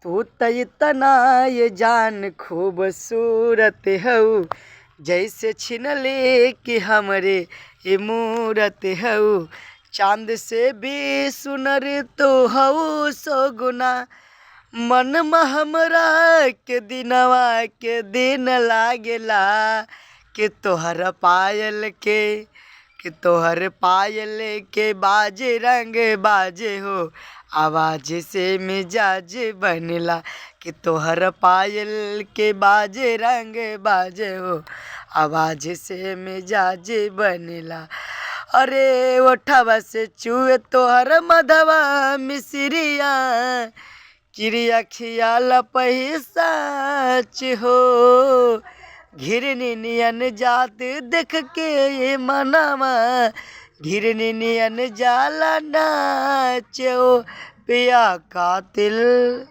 तू त इतना ये जान खूबसूरत हऊ, जैसे छिनले कि हमरे ये मूरत हऊ। चांद से भी सुनर तो हऊ सौ गुना, मन में हमरा के दिनवा के दिन लागेला। कि तोहर पायल के बाजे रंग बाजे हो, आवाज से मिजाज बनेला। कि तोहर पायल के बाजे रंग बाजे हो, आवाज से मिजाज बनेला। अरे ओठवा से चूहे तोहर मधवा मिसरिया, क्रिया खियाल पैसाच हो। घिरनी नियन जात देख के ये मनवा, घिरनी नियन जाला नाचो पिया कातिल।